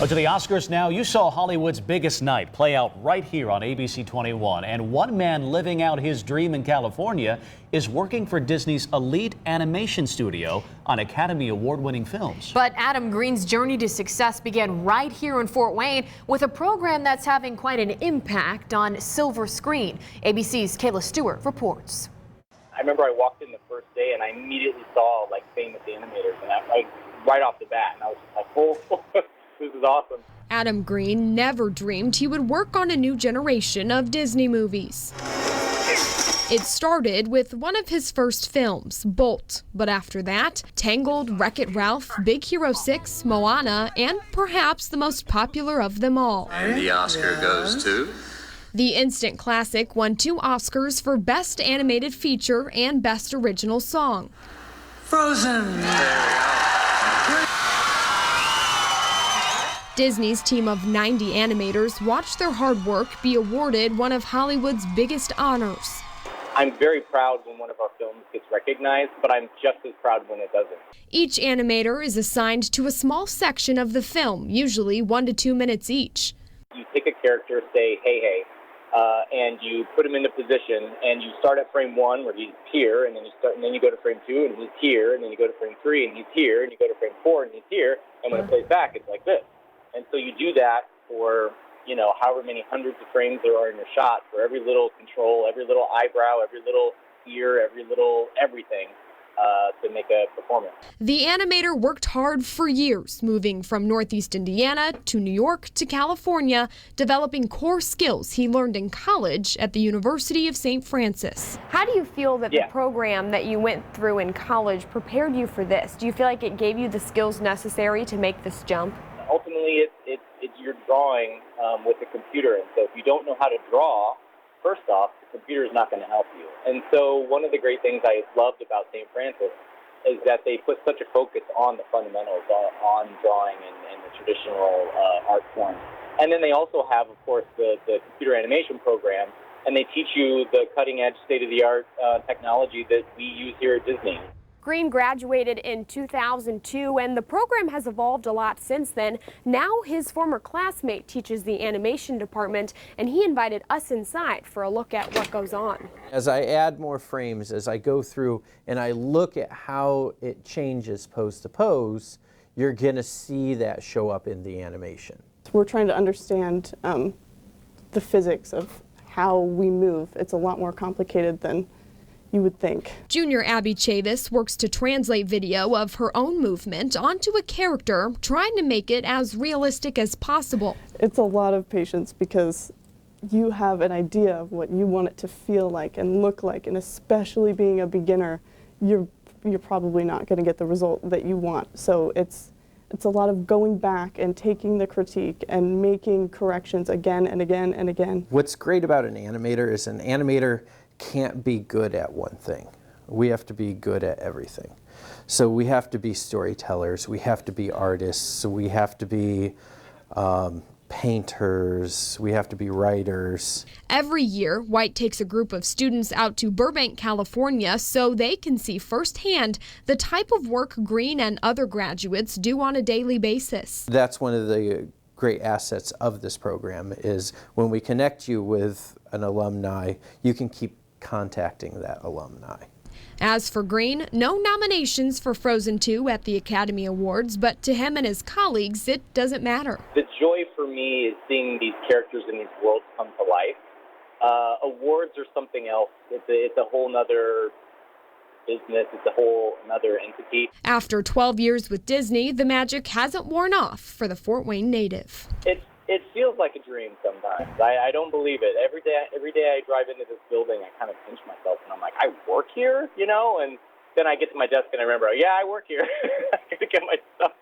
Oh, to the Oscars now. You saw Hollywood's biggest night play out right here on ABC 21. And one man living out his dream in California is working for Disney's elite animation studio on Academy Award-winning films. But Adam Green's journey to success began right here in Fort Wayne with a program that's having quite an impact on silver screen. ABC's Kayla Stewart reports. I remember I walked in the first day and I immediately saw like famous animators, and right off the bat, and I was just like, oh, this is awesome. Adam Green never dreamed he would work on a new generation of Disney movies. It started with one of his first films, Bolt, but after that, Tangled, Wreck-It Ralph, Big Hero 6, Moana, and perhaps the most popular of them all. And the Oscar goes to? The instant classic won 2 Oscars for Best Animated Feature and Best Original Song. Frozen! Disney's team of 90 animators watched their hard work be awarded one of Hollywood's biggest honors. I'm very proud when one of our films gets recognized, but I'm just as proud when it doesn't. Each animator is assigned to a small section of the film, usually 1 to 2 minutes each. You take a character, say, hey, and you put him into position, and you start at frame 1 where he's here, and then you go to frame 2 and he's here, and then you go to frame 3 and he's here, and you go to frame 4 and he's here, and when it plays back, it's like this. And so you do that for, however many hundreds of frames there are in your shot, for every little control, every little eyebrow, every little ear, every little everything to make a performance. The animator worked hard for years, moving from Northeast Indiana to New York to California, developing core skills he learned in college at the University of St. Francis. How do you feel that the program that you went through in college prepared you for this? Do you feel like it gave you the skills necessary to make this jump? Ultimately, it's you're drawing with a computer, and so if you don't know how to draw, first off, the computer is not going to help you. And so one of the great things I loved about St. Francis is that they put such a focus on the fundamentals, on drawing and the traditional art forms. And then they also have, of course, the computer animation program, and they teach you the cutting-edge, state-of-the-art technology that we use here at Disney. Green graduated in 2002, and the program has evolved a lot since then. Now his former classmate teaches the animation department, and he invited us inside for a look at what goes on. As I add more frames, as I go through and I look at how it changes pose to pose, you're going to see that show up in the animation. We're trying to understand the physics of how we move. It's a lot more complicated than you would think. Junior Abby Chavis works to translate video of her own movement onto a character, trying to make it as realistic as possible. It's a lot of patience because you have an idea of what you want it to feel like and look like, and especially being a beginner, you're probably not going to get the result that you want. So it's a lot of going back and taking the critique and making corrections again and again and again. What's great about an animator is an animator can't be good at one thing. We have to be good at everything. So we have to be storytellers, we have to be artists, we have to be painters, we have to be writers. Every year, White takes a group of students out to Burbank, California, so they can see firsthand the type of work Green and other graduates do on a daily basis. That's one of the great assets of this program, is when we connect you with an alumni, you can keep contacting that alumni. As for Green, no nominations for Frozen 2 at the Academy Awards, but to him and his colleagues, it doesn't matter. The joy for me is seeing these characters in these worlds come to life. Awards are something else. It's a whole nother business. It's a whole another entity. After 12 years with Disney, the magic hasn't worn off for the Fort Wayne native. It feels like a dream sometimes. I don't believe it. Every day I drive into this building, I kind of pinch myself, and I'm like, I work here, And then I get to my desk and I remember, yeah, I work here. I got to get my stuff